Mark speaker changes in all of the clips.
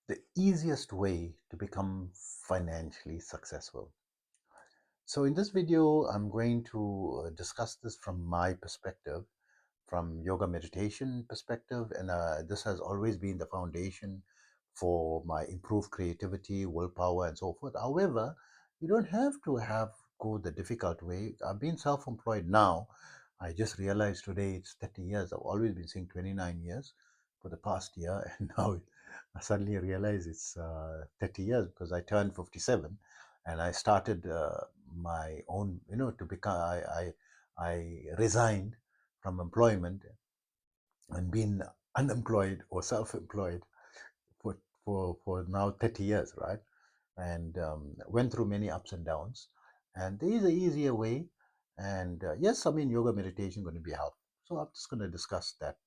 Speaker 1: the easiest way to become financially successful. So in this video, I'm going to discuss this from my perspective, from yoga meditation perspective, and this has always been the foundation for my improved creativity, willpower, and so forth. However, you don't have to go the difficult way. I've been self-employed now. I just realized today it's 30 years. I've always been saying 29 years for the past year, and now I suddenly realize it's 30 years because I turned 57, and I started my own, to become. I resigned from employment and been unemployed or self-employed for for now 30 years, right? And went through many ups and downs. And there is an easier way. And yes, I mean, yoga meditation going to be helpful. So I'm just going to discuss that,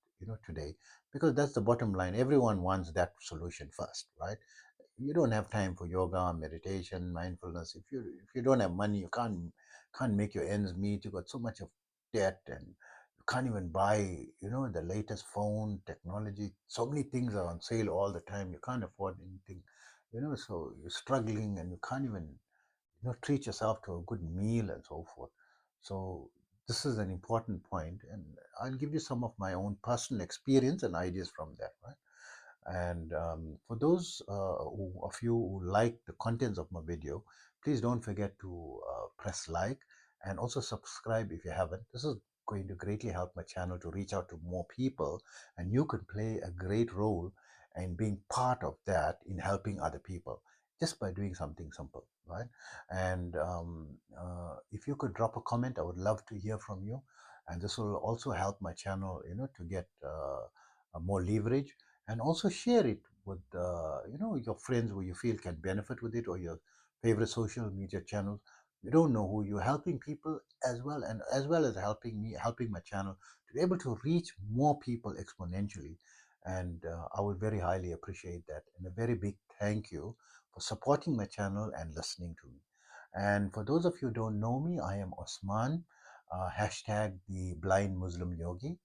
Speaker 1: today, because that's the bottom line. Everyone wants that solution first, right? You don't have time for yoga, meditation, mindfulness. If you don't have money, you can't make your ends meet. You got so much of debt, and you can't even buy, the latest phone technology. So many things are on sale all the time. You can't afford anything, so you're struggling, and you can't even, treat yourself to a good meal and so forth. So this is an important point, and I'll give you some of my own personal experience and ideas from that, right? And for those of you who like the contents of my video, please don't forget to press like and also subscribe if you haven't. This is going to greatly help my channel to reach out to more people, and you can play a great role in being part of that in helping other people just by doing something simple, right? And if you could drop a comment, I would love to hear from you, and this will also help my channel, to get more leverage, and also share it with your friends who you feel can benefit with it, or your favorite social media channels. You don't know who you're helping people as well, and as well as helping my channel to be able to reach more people exponentially. And I would very highly appreciate that, and a very big thank you for supporting my channel and listening to me. And for those of you who don't know me, I am Osman, hashtag the blind Muslim yogi.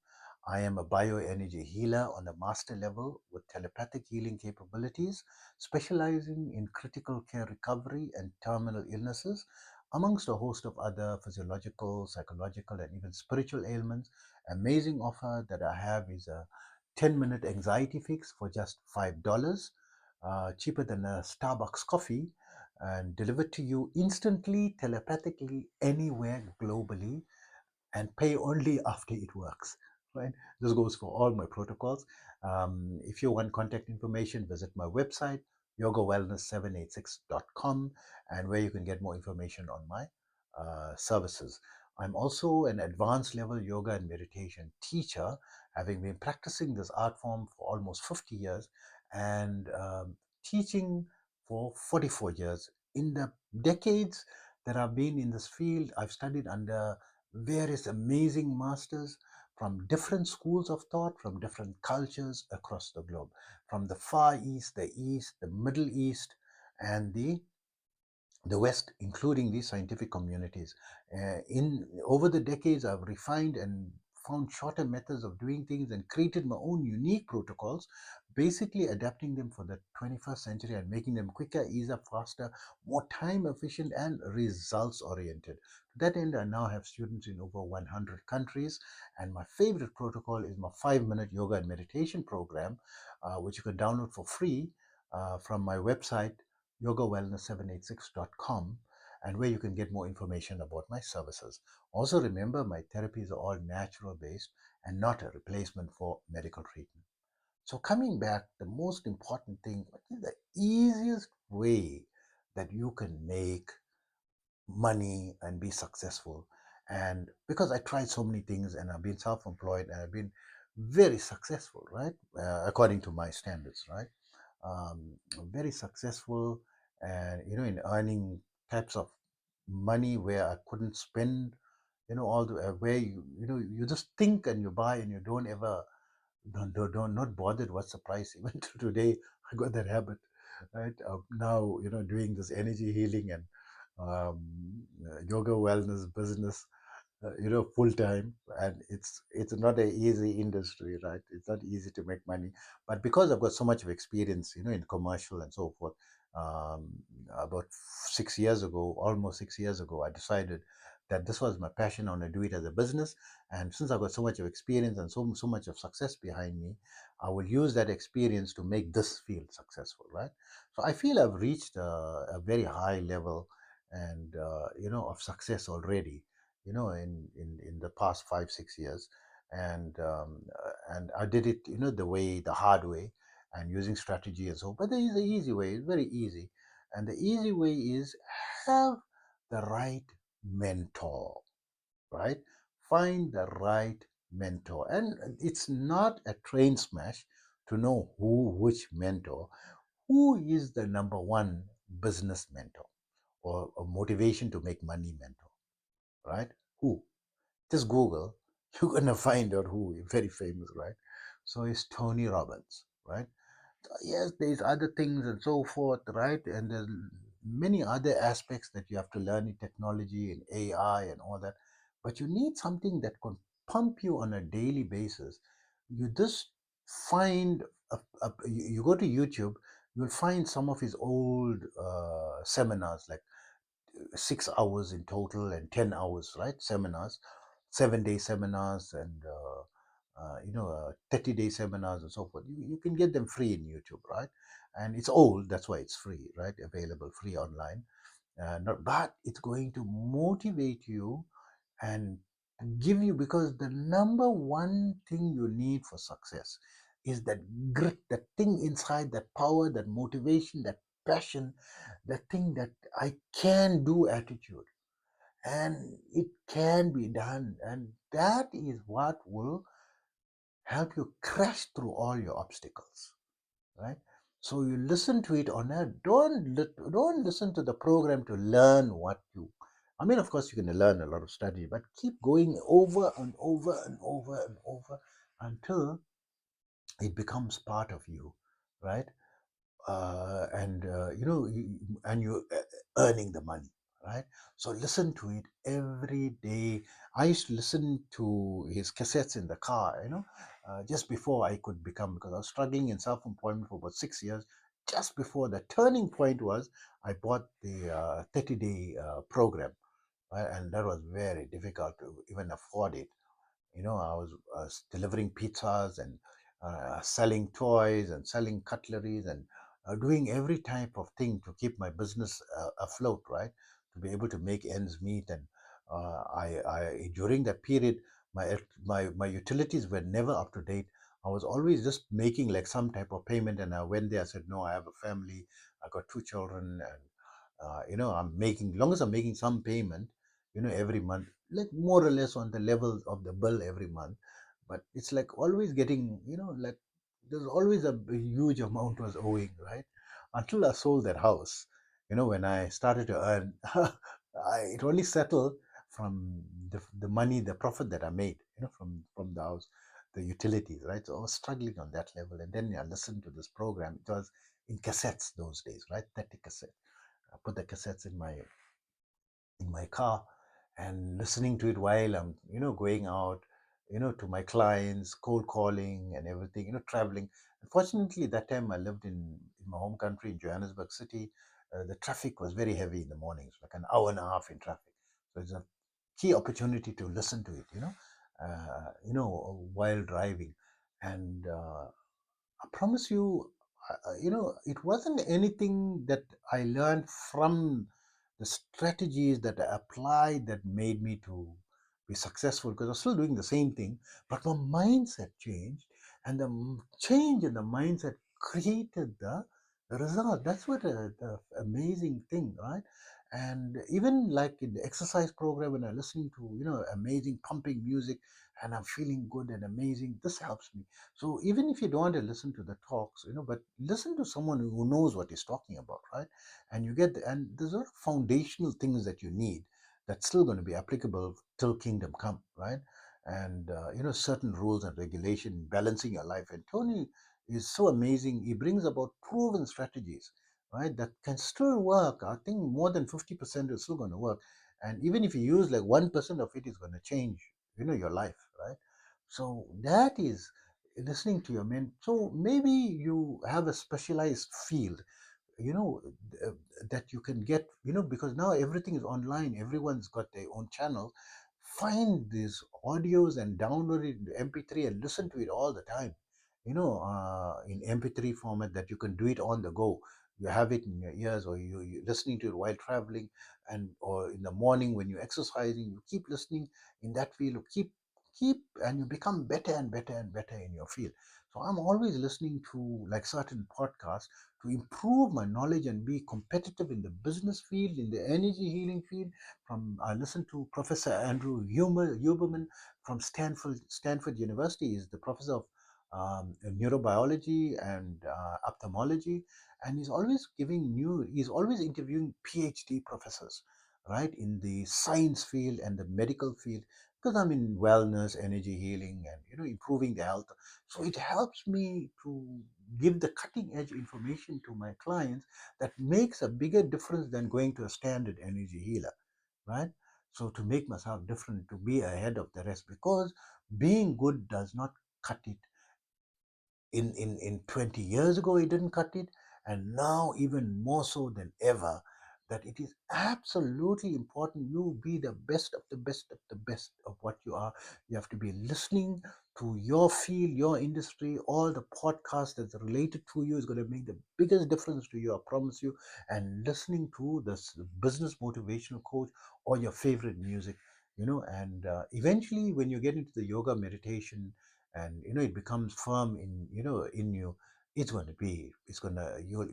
Speaker 1: I am a bioenergy healer on a master level with telepathic healing capabilities, specializing in critical care recovery and terminal illnesses, amongst a host of other physiological, psychological, and even spiritual ailments. Amazing offer that I have is a 10-minute anxiety fix for just $5, cheaper than a Starbucks coffee, and delivered to you instantly, telepathically, anywhere globally, and pay only after it works. Right? This goes for all my protocols. If you want contact information, visit my website, yogawellness786.com, and where you can get more information on my services. I'm also an advanced level yoga and meditation teacher, having been practicing this art form for almost 50 years, and teaching for 44 years. In the decades that I've been in this field, I've studied under various amazing masters from different schools of thought, from different cultures across the globe, from the Far East, the Middle East, and the West, including these scientific communities. In over the decades, I've refined and found shorter methods of doing things and created my own unique protocols, basically adapting them for the 21st century and making them quicker, easier, faster, more time efficient, and results oriented. To that end, I now have students in over 100 countries, and my favorite protocol is my 5-minute yoga and meditation program, which you can download for free from my website, yogawellness786.com, and where you can get more information about my services. Also remember, my therapies are all natural based and not a replacement for medical treatment. So coming back, the most important thing, what is the easiest way that you can make money and be successful? And because I tried so many things and I've been self-employed and I've been very successful, right? According to my standards, right? um, Very successful, and in earning types of money where I couldn't spend, all the where you just think and you buy and you don't ever don't not bothered what's the price. Even to today, I got that habit, right? Now doing this energy healing and yoga wellness business. full time, and it's not an easy industry, right? It's not easy to make money, but because I've got so much of experience, in commercial and so forth, um, about 6 years ago, almost 6 years ago, I decided that this was my passion. I want to do it as a business, and since I've got so much of experience and so much of success behind me, I will use that experience to make this field successful, right? So I feel I've reached a very high level and of success already, in the past 5 6 years, and I did it, the hard way, and using strategy and so. But there is an easy way. It's very easy, and the easy way is have the right mentor, right? Find the right mentor, and it's not a train smash to know which mentor, who is the number one business mentor or a motivation to make money mentor, right? Who? Just Google, you're gonna find out who. Very famous, right? So it's Tony Robbins, right? Yes, there's other things and so forth, right? And there's many other aspects that you have to learn in technology and AI and all that. But you need something that can pump you on a daily basis. You just find you go to YouTube, you'll find some of his old seminars, like 6 hours in total and 10 hours, right? Seminars, 7 day seminars, and 30-day seminars and so forth. You can get them free in YouTube, right? And it's old, that's why it's free, right? Available free online. But it's going to motivate you and give you, because the number one thing you need for success is that grit, that thing inside, that power, that motivation, that passion, that thing that I can do attitude, and it can be done, and that is what will help you crash through all your obstacles, right? So you listen to it on a don't listen to the program to learn what you. I mean, of course, you're going to learn a lot of study, but keep going over and over and over and over until it becomes part of you, right? And and you're earning the money, right? So listen to it every day. I used to listen to his cassettes in the car, just before I could become, because I was struggling in self-employment for about 6 years. Just before the turning point was, I bought the 30-day program, right? And that was very difficult to even afford it. I was delivering pizzas and selling toys and selling cutleries and doing every type of thing to keep my business afloat, right? To be able to make ends meet. And during that period, my utilities were never up to date. I was always just making like some type of payment, and I went there. I said, "No, I have a family. I got two children, and I'm making, long as I'm making some payment, every month, like more or less on the level of the bill every month. But it's like always getting, like there's always a huge amount was owing, right? Until I sold that house, when I started to earn, it only settled from the money, the profit that I made, from the house, the utilities, right? So I was struggling on that level. And then I listened to this program. It was in cassettes those days, right? 30 cassettes. I put the cassettes in my car and listening to it while I'm, going out, to my clients, cold calling and everything, traveling. Unfortunately, that time I lived in my home country in Johannesburg City. The traffic was very heavy in the mornings, like an hour and a half in traffic. So it's a key opportunity to listen to it, while driving. And I promise you, it wasn't anything that I learned from the strategies that I applied that made me to be successful, because I was still doing the same thing, but my mindset changed, and the change in the mindset created the result. That's what the amazing thing, right? And even like in the exercise program, when I listen to, amazing pumping music, and I'm feeling good and amazing, this helps me. So even if you don't want to listen to the talks, but listen to someone who knows what he's talking about, right? And you get and there's a lot of foundational things that you need that's still going to be applicable till kingdom come, right? And certain rules and regulation, balancing your life. And Tony is so amazing. He brings about proven strategies, right? That can still work. I think more than 50% is still going to work. and even if you use like 1% of it, is going to change, your life, right? So that is listening to your men. So maybe you have a specialized field, you know uh, that you can get, because now everything is online, everyone's got their own channel. Find these audios and download it into mp3 and listen to it all the time, in mp3 format, that you can do it on the go. You have it in your ears, or you're listening to it while traveling, and or in the morning when you're exercising, you keep listening in that field. Keep and you become better and better and better in your field. So I'm always listening to like certain podcasts to improve my knowledge and be competitive in the business field, in the energy healing field. I listened to Professor Andrew Huberman from Stanford University. He's the professor of neurobiology and ophthalmology, and he's always interviewing PhD professors, right, in the science field and the medical field, because I'm in wellness, energy healing, and improving the health. So it helps me to give the cutting edge information to my clients that makes a bigger difference than going to a standard energy healer, right? So to make myself different, to be ahead of the rest, because being good does not cut it. In 20 years ago, it didn't cut it, and now even more so than ever, that it is absolutely important you be the best of the best of the best of what you are. You have to be listening to your field, your industry. All the podcasts that's related to you is going to make the biggest difference to you, I promise you. And listening to this business motivational coach or your favorite music, and eventually when you get into the yoga meditation, and it becomes firm in you,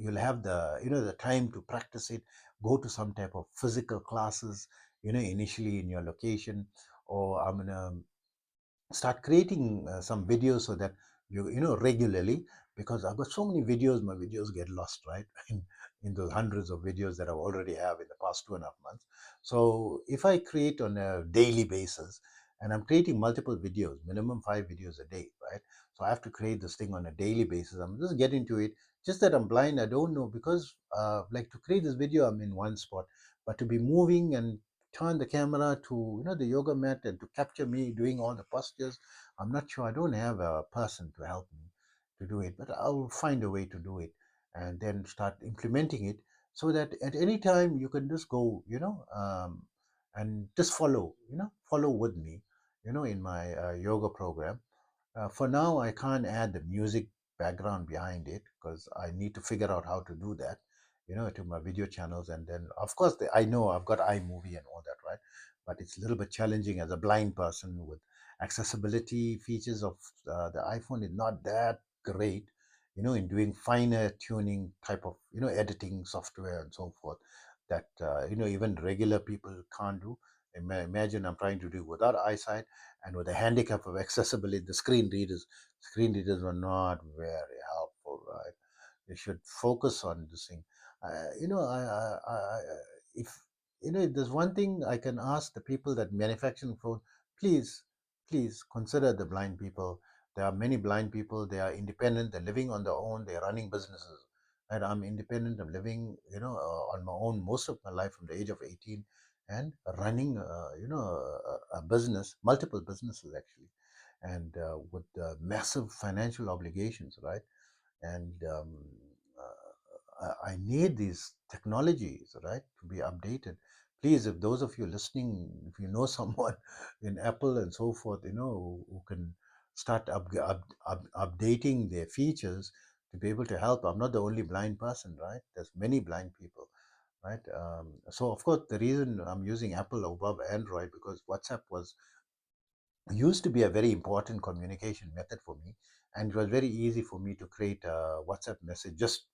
Speaker 1: you'll have the time to practice it. Go to some type of physical classes, initially in your location, or I'm gonna start creating some videos, so that regularly, because I've got so many videos, my videos get lost, right? In those hundreds of videos that I already have in the past 2.5 months. So if I create on a daily basis, and I'm creating multiple videos, minimum 5 videos a day, right? So I have to create this thing on a daily basis. I'm just getting to it. Just that I'm blind, I don't know, because like, to create this video, I'm in one spot, but to be moving and turn the camera to the yoga mat and to capture me doing all the postures, I'm not sure. I don't have a person to help me to do it, but I'll find a way to do it, and then start implementing it, so that at any time you can just go, and just follow with me, in my yoga program. For now, I can't add the music background behind it, because I need to figure out how to do that, to my video channels. And then, of course, I know I've got iMovie and all that, right? But it's a little bit challenging as a blind person, with accessibility features of the iPhone is not that great, in doing finer tuning type of, editing software and so forth, that, even regular people can't do. Imagine I'm trying to do without eyesight, and with the handicap of accessibility, the screen readers were not very helpful, right? They should focus on this thing. If if there's one thing I can ask the people that manufacturing phone, please, please consider the blind people. There are many blind people. They are independent. They're living on their own. They're running businesses. And I'm independent. I'm living, on my own most of my life from the age of 18, and running, a business, multiple businesses actually, and with massive financial obligations, right? And I need these technologies, right, to be updated. Please, if those of you listening, if you know someone in Apple and so forth, who can start updating their features to be able to help. I'm not the only blind person, right? There's many blind people, right? So of course, the reason I'm using Apple above Android, because WhatsApp was used to be a very important communication method for me, and it was very easy for me to create a WhatsApp message. Just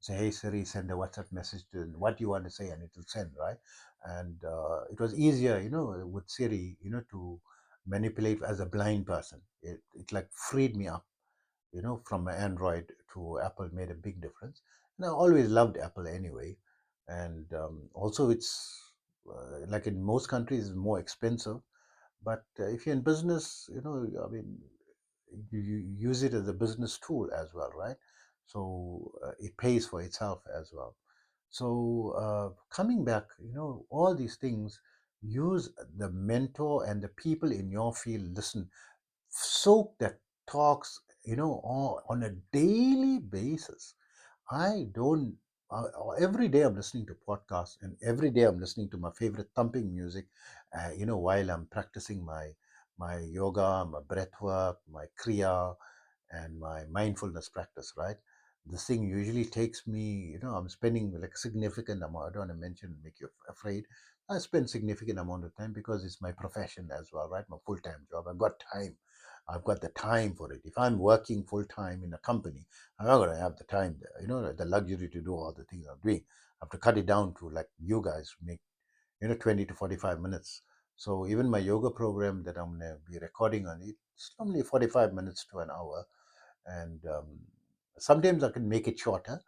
Speaker 1: say, hey Siri, send a WhatsApp message to what you want to say, and it will send, right? And it was easier, with Siri, to manipulate as a blind person. It like freed me up, from Android to Apple, made a big difference. And I always loved Apple anyway. And also, it's like in most countries, it's more expensive. But if you're in business, I mean, you use it as a business tool as well, right? So it pays for itself as well. So coming back, all these things, Use the mentor and the people in your field. Listen, soak that talks, on a daily basis. I don't. Every day I'm listening to podcasts, and every day I'm listening to my favorite thumping music. While I'm practicing my yoga, my breath work, my kriya, and my mindfulness practice. Right, this thing usually takes me. I'm spending like significant amount. I don't want to mention, make you afraid. I spend significant amount of time because it's my profession as well. Right, my full time job. I've got time. I've got the time for it. If I'm working full time in a company, I'm not going to have the time, the luxury to do all the things I'm doing. I have to cut it down to like you guys make, 20 to 45 minutes. So even my yoga program that I'm going to be recording on it, it's normally 45 minutes to an hour. And sometimes I can make it shorter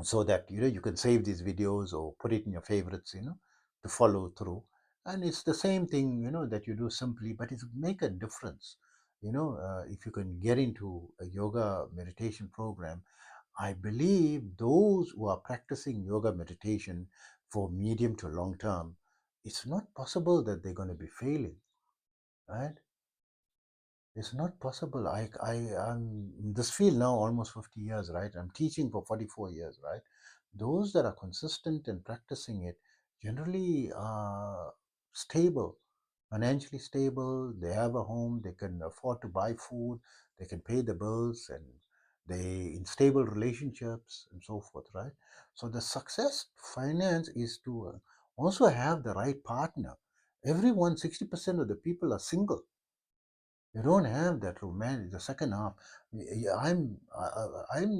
Speaker 1: so that you can save these videos or put it in your favorites, to follow through. And it's the same thing, that you do simply, but it make a difference. If you can get into a yoga meditation program, I believe those who are practicing yoga meditation for medium to long term, it's not possible that they're going to be failing, right? It's not possible. I'm in this field now almost 50 years, right? I'm teaching for 44 years, right? Those that are consistent in practicing it generally are stable, financially stable. They have a home, they can afford to buy food, they can pay the bills, and they in stable relationships and so forth, right? So the success finance is to also have the right partner. Everyone, 60% of the people are single. You don't have that romance. The second half, I'm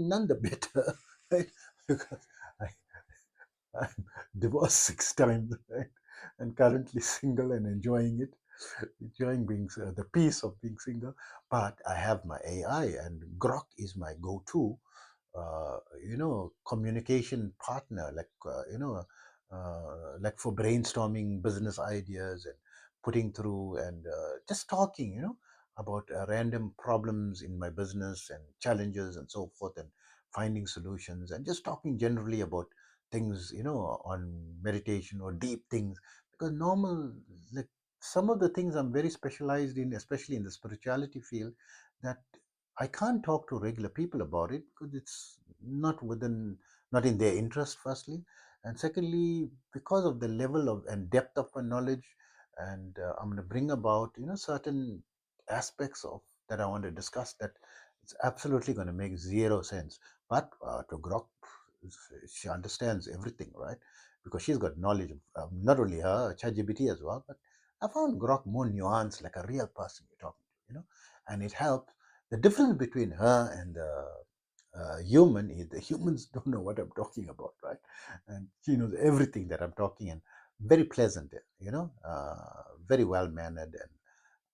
Speaker 1: none the better, right? Because I, I'm divorced 6 times, right? And currently single and enjoying it, enjoying being the peace of being single. But I have my AI, and Grok is my go-to communication partner, like for brainstorming business ideas and putting through and just talking, about random problems in my business and challenges and so forth, and finding solutions, and just talking generally about things, on meditation or deep things. Because normal, like some of the things I'm very specialized in, especially in the spirituality field, that I can't talk to regular people about it because it's not in their interest, firstly, and secondly, because of the level of and depth of my knowledge, and I'm going to bring about certain aspects of that I want to discuss that it's absolutely going to make zero sense. But to Grok, she understands everything, right? Because she's got knowledge of not only her, ChatGPT as well, but I found Grok more nuanced, like a real person you're talking to, and it helps. The difference between her and the human is the humans don't know what I'm talking about, right? And she knows everything that I'm talking, and very pleasant, very well mannered and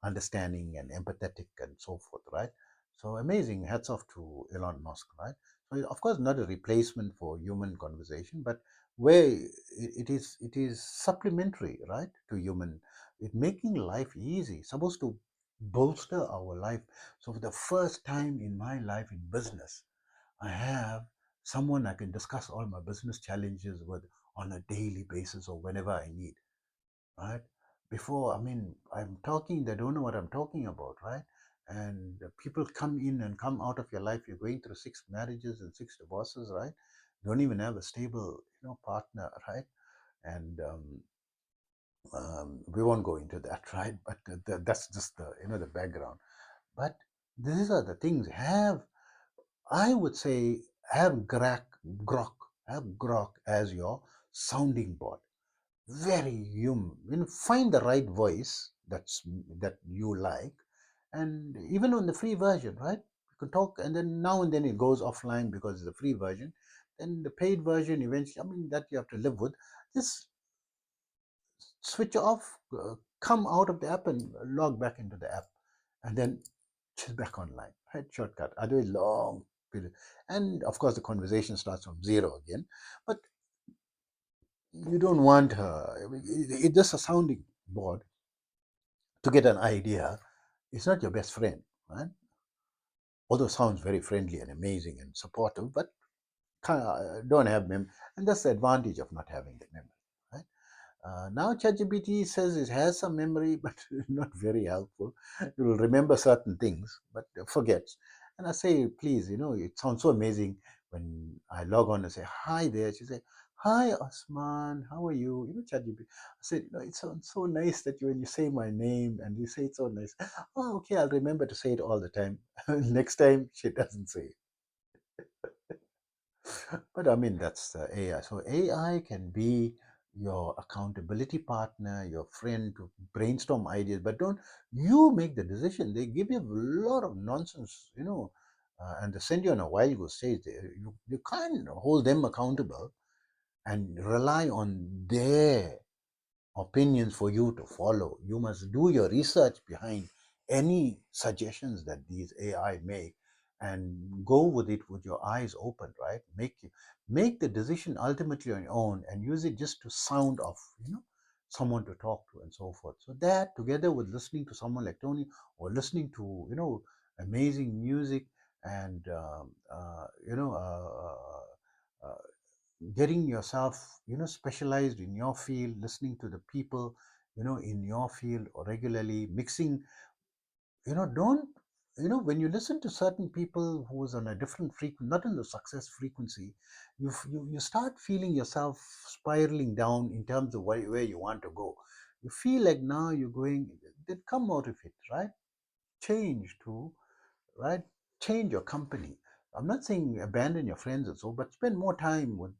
Speaker 1: understanding and empathetic and so forth, right? So amazing. Hats off to Elon Musk, right? So of course not a replacement for human conversation, but where it is supplementary, right, to human. It making life easy, supposed to bolster our life. So for the first time in my life in business, I have someone I can discuss all my business challenges with on a daily basis or whenever I need, right? Before, I mean, I'm talking, they don't know what I'm talking about, right? And the people come in and come out of your life. You're going through 6 marriages and 6 divorces, right? Don't even have a stable, partner, right? And we won't go into that, right? But that's just the, the background. But these are the things. I would say, have Grok, have Grok as your sounding board, very human. Find the right voice that you like, and even on the free version, right? You can talk, and then now and then it goes offline because it's a free version. Then the paid version eventually, I mean, that you have to live with. Just switch off, come out of the app and log back into the app, and then just back online. Right, shortcut. Otherwise, long period, and of course the conversation starts from zero again. But you don't want her. It's just a sounding board to get an idea. It's not your best friend, right? Although it sounds very friendly and amazing and supportive, but don't have memory. And that's the advantage of not having the memory, right? Now ChatGPT says it has some memory, but not very helpful. It will remember certain things, but forgets. And I say, please, it sounds so amazing when I log on and say, hi there. She say, hi, Osman, how are you? ChatGPT. I said, it sounds so nice that when you say my name and you say it so nice. Oh, okay, I'll remember to say it all the time. Next time, she doesn't say it. But I mean, that's AI. So AI can be your accountability partner, your friend to brainstorm ideas, but don't you make the decision. They give you a lot of nonsense, and they send you on a wild goose chase. You can't hold them accountable and rely on their opinions for you to follow. You must do your research behind any suggestions that these AI make and go with it with your eyes open, right? Make the decision ultimately on your own and use it just to sound off, someone to talk to and so forth. So that together with listening to someone like Tony or listening to, amazing music and, getting yourself specialized in your field, listening to the people in your field or regularly mixing, don't when you listen to certain people who's on a different frequency, not in the success frequency, you start feeling yourself spiraling down in terms of where you want to go. You feel like now you're going, then come out of it, right? Change to, right? Change your company. I'm not saying abandon your friends and so, but spend more time with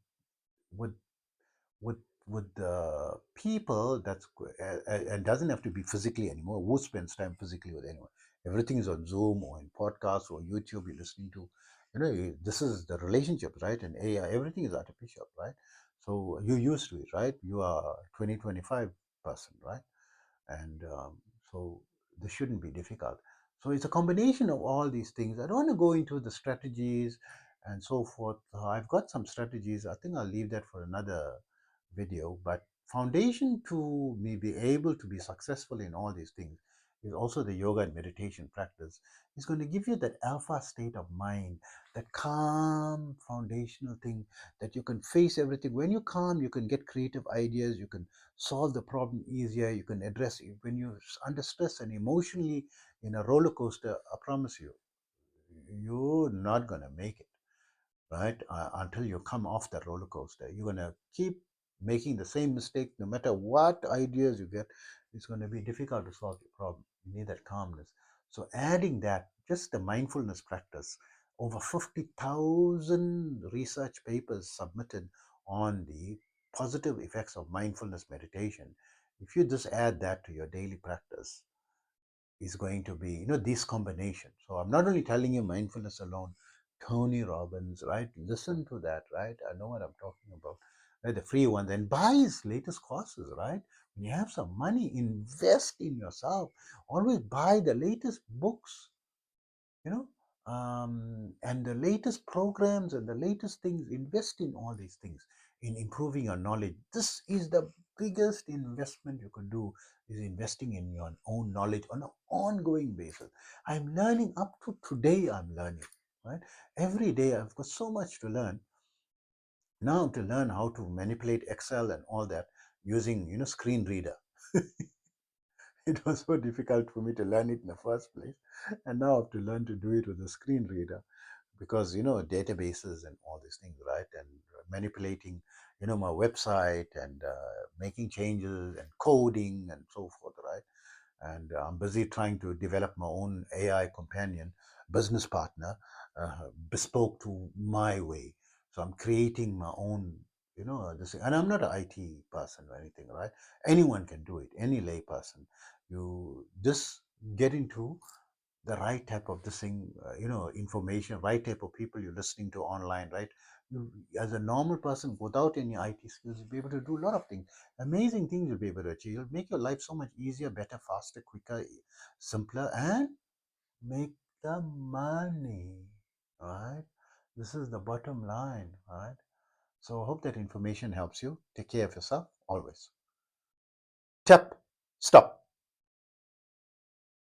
Speaker 1: with the people. And doesn't have to be physically anymore. Who spends time physically with anyone? Everything is on Zoom or in podcasts or YouTube you're listening to. This is the relationship, right? And AI, everything is artificial, right? So you used to it, right? You are 2025 person, right? And so this shouldn't be difficult. So it's a combination of all these things. I don't want to go into the strategies and so forth. I've got some strategies. I think I'll leave that for another video. But foundation to me be able to be successful in all these things is also the yoga and meditation practice. It's going to give you that alpha state of mind, that calm foundational thing that you can face everything. When you're calm, you can get creative ideas, you can solve the problem easier, you can address it. When you're under stress and emotionally in a roller coaster, I promise you, you're not going to make it, right? Until you come off that roller coaster. You're going to keep making the same mistake no matter what ideas you get. It's going to be difficult to solve your problem. You need that calmness. So adding that, just the mindfulness practice, over 50,000 research papers submitted on the positive effects of mindfulness meditation. If you just add that to your daily practice, is going to be, this combination. So I'm not only telling you mindfulness alone, Tony Robbins, right? Listen to that, right? I know what I'm talking about, right? The free ones, and buy his latest courses, right? When you have some money, invest in yourself. Always buy the latest books, you know and the latest programs and the latest things. Invest in all these things, in improving your knowledge. This is the biggest investment you can do, is investing in your own knowledge on an ongoing basis. I'm learning up to today. I'm learning, right? Every day I've got so much to learn. Now to learn how to manipulate Excel and all that using screen reader. It was so difficult for me to learn it in the first place, and now I have to learn to do it with a screen reader, because databases and all these things, right? And manipulating my website and making changes and coding and so forth, right? And I'm busy trying to develop my own AI companion, business partner, bespoke to my way. So I'm creating my own, this, and I'm not an IT person or anything, right? Anyone can do it, any lay person. You just get into the right type of this thing, information, right type of people you're listening to online, right? You, as a normal person without any IT skills, you'll be able to do a lot of things, amazing things you'll be able to achieve. You'll make your life so much easier, better, faster, quicker, simpler, and make the money, right? This is the bottom line, right? So I hope that information helps you. Take care of yourself always. Tap, stop.